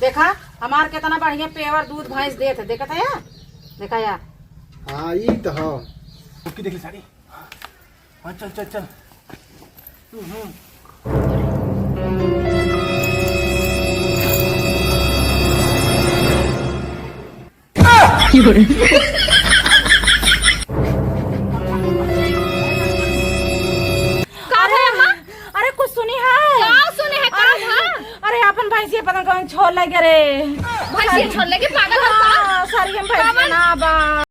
देखा हमार कितना बढ़िया पेवर दूध भैंस देत है, देखा था यार, देखा यार। हाँ ये तो हो उसकी देख ली साड़ी। हाँ चल चल चल। अरे कुछ सुनी है? सुने है अरे अपन भैंसिया पता कौन छोड़ लगे रे, भैंसिया छोड़ लगे पागल हो सारी हम भैंसिया ना बा।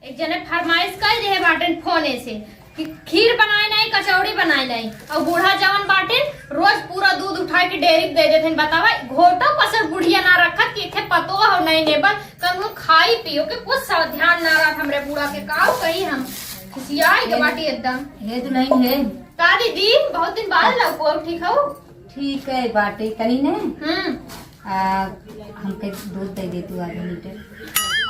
एक जने फरमाइश कर रहे बाटन फोने से कि खीर बनाए नहीं कचौड़ी बनाए नहीं, और बूढ़ा जवान बाटे रोज पूरा दूध उठा के डेयरी दे देते। बतावा घोटो पसर बुढ़िया ना रखत कि इथे पतो हो नहीं नेबर कनु खाई पियो के कुछ ध्यान ना रहा हमरे बूढ़ा के काव कही हम खुशियाई के बाटी एकदम हे तो नहीं है का दीदी बहुत दिन बाद लौको ठीक हो? ठीक है बाटे कहीं ने हमके दूध दे दे तू आधे लीटर।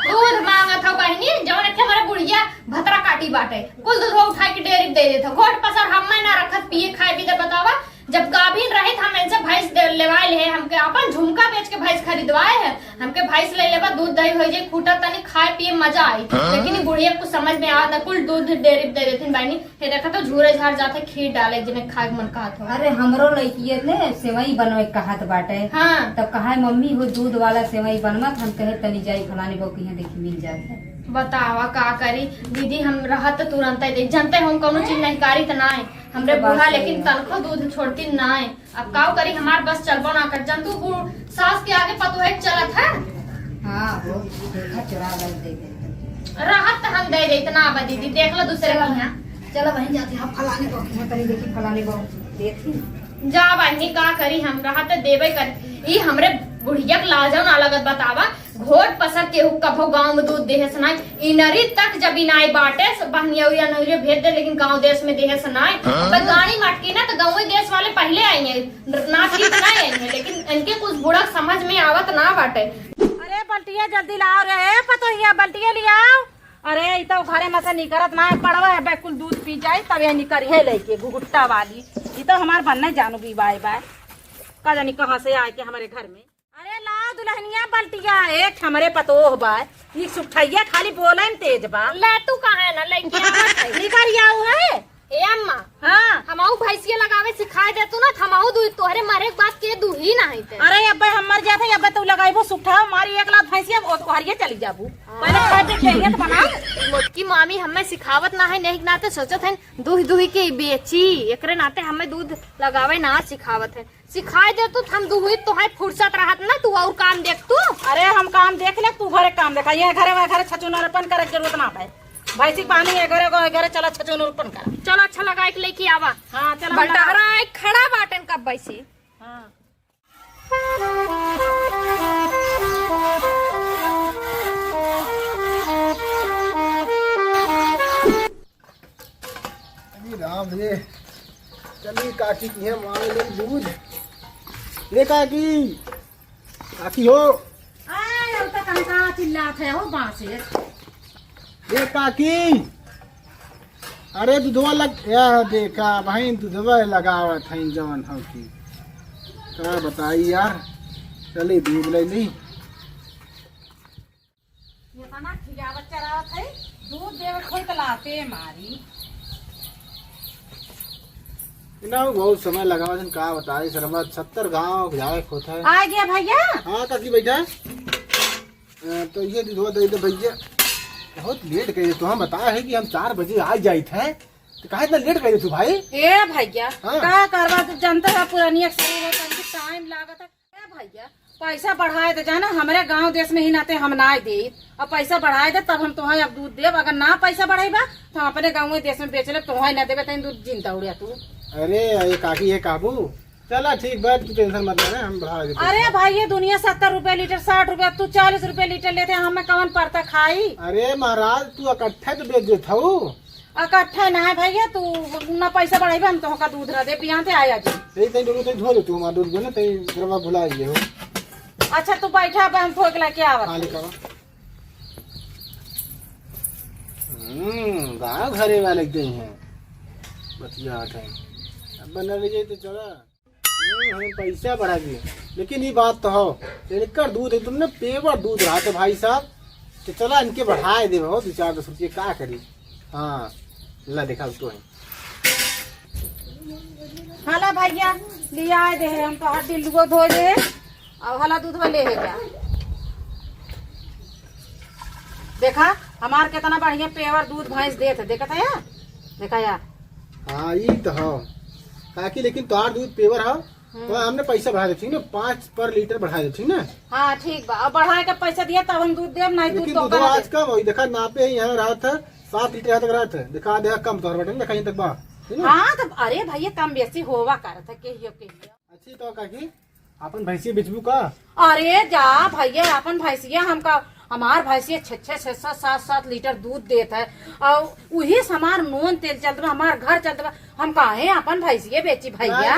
दूध मांगा था बहनी जवन रखे हमारे बुढ़िया भतरा काटी बाटे कुल दूध उठा के डेयरी दे देता घोट पसर हम ना रखत पिए खाए भी। बतावा जब गाभिन रहे हम इनसे भैंस लेवाए ले हमके अपन झुमका बेच के भैंस खरीदवाए है। हमके भैंस ले लेवा दूध दही हो जाए खूटा तनी खाए पिए मजा आई, लेकिन बुढ़िया कुछ समझ में आ कुल दूध डेयरी दे देती बहनी। हे देखा तो झूरे झाड़ जाते खीर डाले जिन्हें खाए मन कहा था। अरे हमरो लड़की ने सेवई बनवे कहत बाटे। हाँ तब कहा मम्मी हो दूध वाला सेवई बनवा, हम कहे तनी जाई फलाने को कहीं देखी मिल जाते। बतावा का करी दीदी हम रहत तुरंत देख जानते हम कौनो चीज नहीं कारी तो ना है हमरे बूढ़ा, लेकिन तनखो दूध छोड़ती ना है। अब काव करी हमार बस चलबो ना कर जंतु सास के आगे पतो है चलत है। हाँ वो देखा चुरा दे दे राहत हम दे दे इतना अब दीदी देख लो दूसरे को यहाँ चलो वहीं जाते हम फलाने को तनी देखी फलाने को देखी जा बहनी का करी हम राहत देवे कर ई हमरे बुढ़िया के लाजो ना लगत। बतावा घोट पसर के कभो गांव में दूध देहे सुनाई इनरी तक जब इनाई बाटे बहनिया या नौरिया भेज दे, लेकिन गांव देश में देहे सुनाई गाड़ी मटकी ना तो गाँव देश वाले पहले आएंगे ना ठीक नहीं आएंगे, लेकिन इनके कुछ बुढ़ा समझ में आवत ना बाटे। अरे बल्टिया जल्दी लाओ रे पतोहिया, बल्टिया लियाओ। अरे तो घरे में से निकरत ना पड़वा है बिल्कुल दूध पी जाए तब यह निकर है लेके घुगुट्टा वाली। ये तो हमार बनने जानू भी बाय बाय का जानी कहाँ से आए के हमारे घर में। अरे लाओ दुल्हनिया बल्टिया एक हमारे पतोह बाय ये सुठैया खाली बोले तेज बा ले तू कहाँ है ना लेके निकर आओ है ए अम्मा। हाँ हमाऊ भैंसिया लगावे सिखाए दे तू ना हमाऊ दूध तोहरे मारे के बाद के दूध ही ना है। अरे अब हम मर जाते अब तू लगाइबो सुठा मारी एक लाख भैंसिया ओहरिया चली जाबू पहले खाए पे चाहिए तो बना। मोटकी मामी हमें सिखावत ना है नहीं नाते सोचत है दूध दूही के बेची एकरे नाते हमें दूध लगावे ना सिखावत है। सिखाए दे तू हम दूही तो है फुर्सत रहत ना तू और काम देख तू। अरे हम काम देख ले तू घरे काम देखा ये घरे छचुनरपन करे जरूरत ना है। भैंसी पानी है घरे चला छचुनरपन कर चल अच्छा लगा के लेके आवा। हाँ चल बलटारा खड़ा बाटन कब भैंसी। हाँ राम रे चलिए काकी की है मांगे ले दूध ले काकी काकी हो कहाँ चिल्लात है हो बांसे ले काकी। अरे दूधवा लग या देखा भाई दूधवा लगावत है जवन हो की क्या बताई यार। चली दूध ले ली ये तना खिलावत चरावत है दूध देवे खोल लाते मारी ना बहुत समय लगा वजन का बताई सरवा 70 गांव जाए होता है। आ गया भैया। हाँ काकी बैठा तो ये दूधवा दे दे भैया बहुत लेट कही तो हम बताया है कि हम 4 बजे आ जाए थे तो कहा इतना लेट कही तू भाई। ए भैया हाँ। का करवा तो जानते है पुरानी टाइम लागत है। ए भैया पैसा बढ़ाए दे जाना हमारे गांव देश में ही नाते हम ना दे अब पैसा बढ़ाए दे तब हम तुम्हें अब दूध देव। अगर ना पैसा बढ़ाई तो हम अपने गाँव देश में बेच ले तुम्हें न देवे तो दूध जिंदा उड़िया तू। अरे ये काकी है काबू चला ठीक बात तू टेंशन मत ले हम बढ़ा देते। अरे भाई ये दुनिया 70 रुपए लीटर 60 रुपए तू 40 रुपए लीटर लेते हमें कौन पड़ता खाई। अरे महाराज तू इकट्ठा तो बेच देता हूँ इकट्ठा ना है भैया तू ना पैसा बढ़ाई हम तो का दूध रह दे पिया आया जी। तई तई दोनों तई धो दे तू हमारा दूध बने तई गरबा भुला दिए हो। अच्छा तू बैठा अब हम ठोक ला क्या आवत। हाँ लिखा गाँव घरे वाले गए हैं बतिया अब बना ले जाए तो चला हमें पैसा बढ़ा दिए। लेकिन ये बात तो हो, इनका दूध है तुमने पेवर दूध रहा तो भाई साहब, तो चला इनके बढ़ाए दे हो 2-4-10 रुपये क्या करी। हाँ ला देखा उसको है। हाला भैया लिया आए दे हम तो हर दिल धो दे और हला दूध ले है क्या। देखा हमार कितना बढ़िया पेवर दूध भैंस देते देखा था यार, देखा यार। हाँ ये तो हो काकी, लेकिन तोहार दूध पेवर हो तो हमने पैसा बढ़ा देती ना, 5 पर लीटर बढ़ा देती ना। हाँ ठीक बा, अब बढ़ाए का पैसा दिया तब हम दूध देव, नहीं दूध लेकिन तो दूध आज कम हो देखा, नापे यहाँ रहा था 7 लीटर यहाँ तक रहा था, देखा देखा कम तोहर बटन देखा यहाँ तक बा। हाँ तो अरे भैया कम बेसी होवा कर था के अच्छी तो काकी अपन भैंसी बेचबू का। अरे जा भैया अपन भैंसिया हमका हमार भैंसिया 6-7 लीटर दूध देता है और वही से हमार नून तेल चलता बा, हमार घर चलता बा। हम काहे अपन भैंसिया बेची भैया।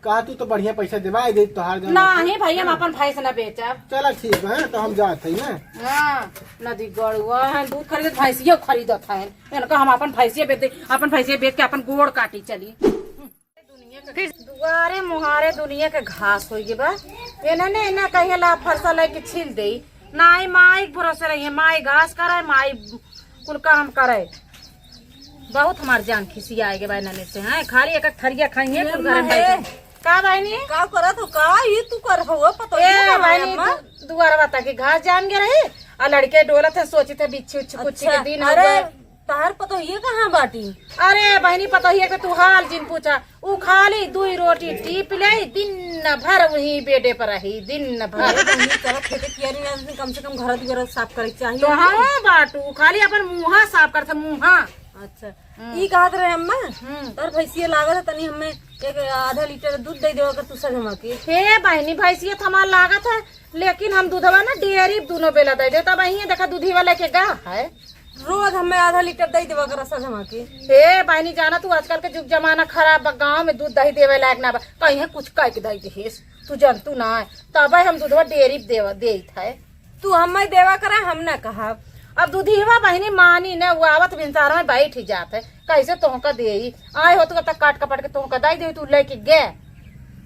कहा तू तो बढ़िया पैसा देवा दे तोहार नहीं भैया हम अपन भैंस न बेचब। चला ठीक है तो हम जाते हैं ना। हाँ नदी गड़ुआ है दूध खरीदत भैंसिया खरीदत है, इनका हम अपन भैंसिया बेच अपन भैंसिया बेच के अपन गोड़ काटी चली। दुआरे मुहारे दुनिया के घास हो गए बा, इन्होंने इन्हें कहे ला फरसा लेके छील दे, नाई माई भरोसे रही है, माई घास करे माई कुल काम करे। बहुत हमार जान खिसी आएगे भाई नने से हैं, खाली एक थरिया खाइए कुल घर में। का बहनी का करत हो का ये तू कर हो पता ए बहनी दुआरा बता के घास जान गए रही और लड़के डोलत है सोचे थे बिच्छू कुछ के दिन। अरे तार पता ये कहाँ बाटी। अरे बहनी पता ही है कि तू हाल जिन पूछा उ खाली 2 रोटी टीप ले दिन भर वही बेडे पर रही दिन भर। खेते किया कम से कम घर साफ करे चाहिए तो हाँ बाटू खाली अपन मुहा साफ करते मुहा। अच्छा ई कहत रहे अम्मा तार भैंसिया लागत है तनी हमें एक आधा लीटर दूध दे देवा कर तू सजमा के। हे बहनी भैंसिया हमार लागत है, लेकिन हम दूधवा ना डेयरी दोनों बेला दे देता बहनी देखा दूधी वाले के गा है रोज हमें आधा लीटर दही देवा कर सजमा के। हे बहनी जाना तू आजकल के जुग जमाना खराब बा, गाँव में दूध दही देवे लायक ना बा, कहीं कुछ कह के दही देस तू जानतू ना है तब हम दूधवा डेयरी देवा दे है। तू हमें देवा करा हम ना कहा। अब दूधीवा बहनी मानी ने वो आवत बिंसार में बैठ ही जाते कैसे तोहका दे आए हो तो तक काट कपट के तोहका दे दे तू लेके गे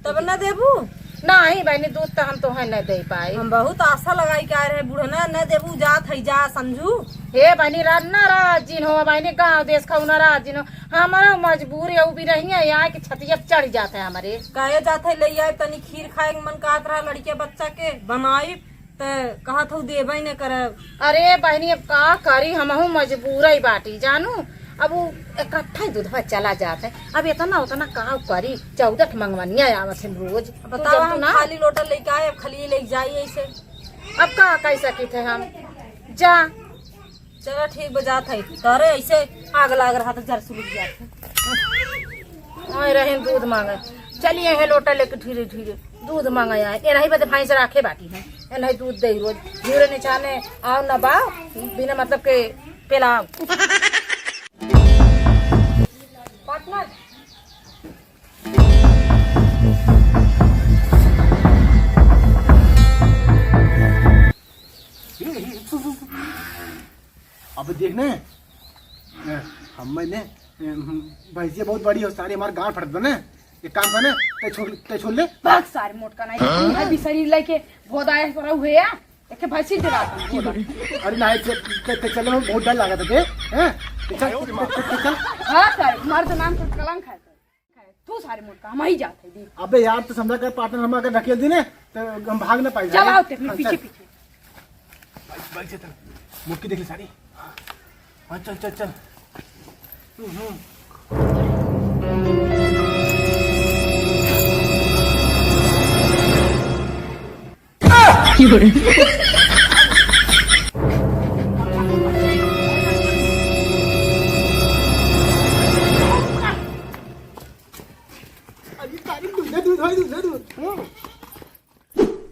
तब न देबू। नहीं बहनी दूध तो हम तोहे न दे पाए। हम बहुत आशा लगाई के आए रहे बुढ़ना न देबू जात है जा समझू। हे बहनी ना राजिन हो बहनी गाँव देश खाऊ ना राजिन हो, हमारा मजबूर है भी नहीं है यहाँ की छतिया चढ़ जाते है हमारे। कहे जाते ले आए तनी खीर खाए के मन कहत रहा लड़के बच्चा के बनाई तो कहत हो देवे न कर। अरे बहनी अब का करी हमहू मजबूर ही बाटी जानू, अब वो इकट्ठा ही दूधवा चला जाता है, अब इतना उतना का करी 14 मंगवनिया आवत है रोज। बताओ हम खाली लोटा लेके आए अब खाली ले जाई ऐसे अब का कह सकी थे हम जा। चलो ठीक बजात है तारे ऐसे आग लाग रहा था जर सुलग जाते रहे दूध मांगे चलिए है लोटा लेके धीरे धीरे दूध मांगा है ये नहीं बता भैंस राखे बाकी है ये नहीं दूध दे रोज धीरे निचाने आओ न बा बिना मतलब के पिलाओ पार्टनर। अब देखने हम मैंने भैंसिया बहुत बड़ी हो सारी हमारे गांव फट दो ना, एक काम करना ते छोड़ ले भाग सारे मोटका नहीं है भी शरीर लेके बहुत आए पर हुए या एक भैंसी चला। अरे नहीं चलने में बहुत डर लगा था हैं चल। हां सर हमारे तो नाम से कलंक है तू सारे मोटका हम ही जाते दी। अबे यार तो समझा कर पार्टनर हम अगर ढकेल दी ने तो हम भाग ना पाए। चल आओ ते पीछे पीछे बाइक से चल मुक्की देख ले सारी। हाँ चल चल चल।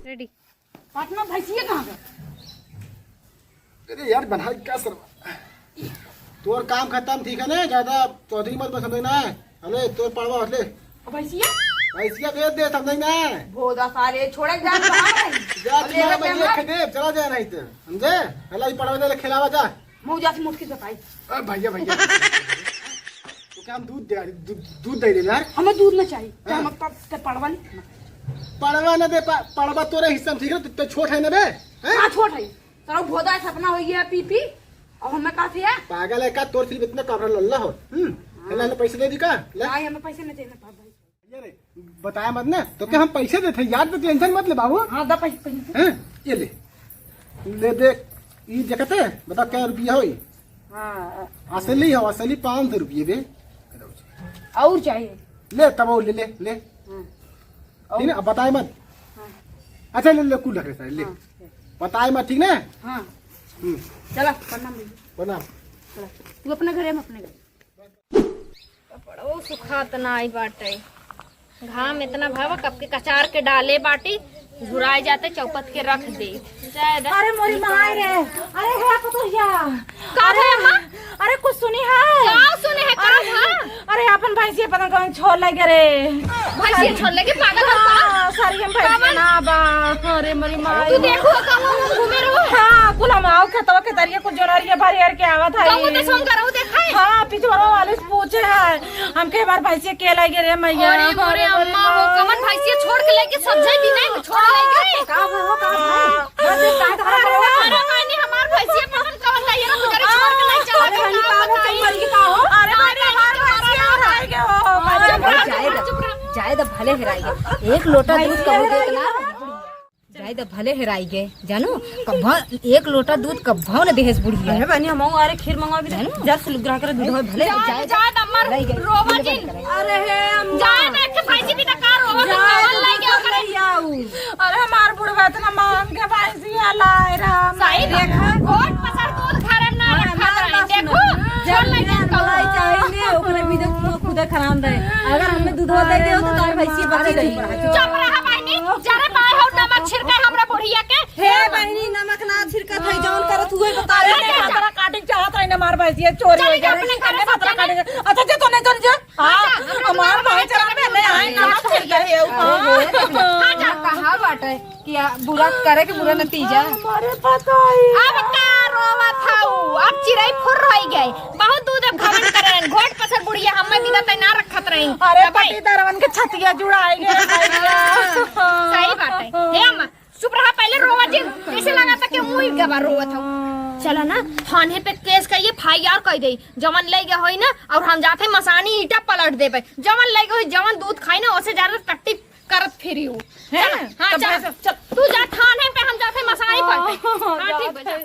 रेडी पार्टनर भैंसिया कहाँ गए। अरे यार बना क्या सर तोर काम खत्म ठीक है ना, ज्यादा चौधरी मत समझना है। अरे तोर पड़वा हटले भैंसिया भैंसिया भेज दे समझना है। भोदा सारे छोड़े जा जा तुम्हारा भैया खेदे चला जाए नहीं तो समझे हला ही पड़वा दे खिलावा जा मुझे आज मुट्ठी बताई। अरे भैया भैया तो क्या हम दूध दे दूध दे दे यार। हमें दूध न चाहिए हम पड़वा नहीं पड़वा न दे पड़वा तोरे हिस्सा में, ठीक है? तो छोट है न बे हैं? हाँ छोड़ है तो भोदा सपना हो गया पी और हमें काफी है पागल है का? तोर सिर्फ इतना कमरा लल्ला हो। है ना? पैसे दे दी का ले। भाई हमें पैसे नहीं देना भाई। ये रे, बताया मत ना तो क्या हम पैसे देते याद तो टेंशन मत ले बाबू। हाँ दा पैसे हैं? ये ले ले देख ये देखत है, बता क्या रुपया हो? हाँ असली हो, असली 500 रुपये बे। और चाहिए ले तब वो ले ले ले ठीक है? अब बताए मत। अच्छा ले ले कुल रख रहे ले, बताए मत ठीक ना? हाँ चला प्रणाम बना तू अपने घर हम अपने घर बड़ो सुखात ना आई बाटे, घाम इतना भावा कब के कचार के डाले बाटी झुराए जाते चौपत के रख दे। अरे मोरी माँ रे, अरे है पतोहिया का है माँ? अरे कुछ सुनी है? क्या सुने है का है? अरे अपन भैंसिया पता कौन छोड़ लगे रे, भैंसिया छोड़ लगे पागल हो का? सारी हम भैंसिया ना बा। अरे मोरी माँ तू देखो कहूं घूमे रहो। हाँ कुल हम आओ खतवा के तरिया कुछ जोनरिया भरी हर के आवत है। कहूं तो सोम करो देखा है। हाँ पिछवाड़ा वाले से पूछे है हमके बार भैंसिया के लगे रे मैया। अरे मोरे अम्मा हो कमन भैंसिया छोड़ के लेके सब्जी भी नहीं छोड़ लेगे। का हो का भाई अरे मैंने हमार भैंसिया पकड़ कवन लाइए ना तुझे छोड़ के नहीं चला अरे हनी का हो तुम मर का हो? अरे मैंने हमार भैंसिया हराई के हो। जाए तो भले हेराई गए, एक लोटा दूध कब इतना जाए तो भले हेराई गए जानू कब्भा, एक लोटा दूध कब्भाव न देहेस बुढ़िया। अरे बहनी हम अरे खीर मंगवा भी जानू जब से ग्राहक रे दूध भले जाए जा अम्मा रोवा जी। अरे हे जाए ना के भैंसी भी ना का रोवा तो कवन लाई गया करे। अरे हमार बुढ़वा इतना मांग के भैंसिया लाए राम। सही देखा घोट पसर दूध खारे ना रखा रही देखो छोड़ लगे कलाई चाहिए ओकरे भी तो खुद खराब रहे। अगर हमें दूध दे दे तो तार भैंसी बची रही। चुप रहा बहनी जरे पाए हो नमक छिड़के हमरा बुढ़िया के। हे बहनी नमक ना छिड़का थई जौन करत हुए बता अरे नहीं खतरा काटे चाहत रही ना मार भैंसिया चोरी हो गया अपने घर में खतरा काटे। अच्छा जे तो नहीं तो जा हां हमार भाई चला में ले आई ना फिर गए हां जा कहा बाटे कि बुरा करे के बुरा नतीजा। अरे पता ही अब का रोवा थाऊ अब चिड़ै फुर रही गई बहुत दूध अब घमन करन घोट पसर बुढ़िया हमें बिना तै ना रखत रही। अरे पति दरवन के छतिया जुड़ाई गए भैया। सही बात है। हे अम्मा चुप रहा पहले रोवा जी कैसे लगा था कि मुंह गवा रोवा था। चला ना थाने पे केस करिए फाईआर कह दे जवन ले गए होई ना और हम जाते मसानी ईटा पलट देबे जवन ले गए जवन दूध खाई ना ओसे ज्यादा टट्टी करत फिरी हूं। हां चल तू जा थाने पे हम जाते मसानी पलटे। हां ठीक है।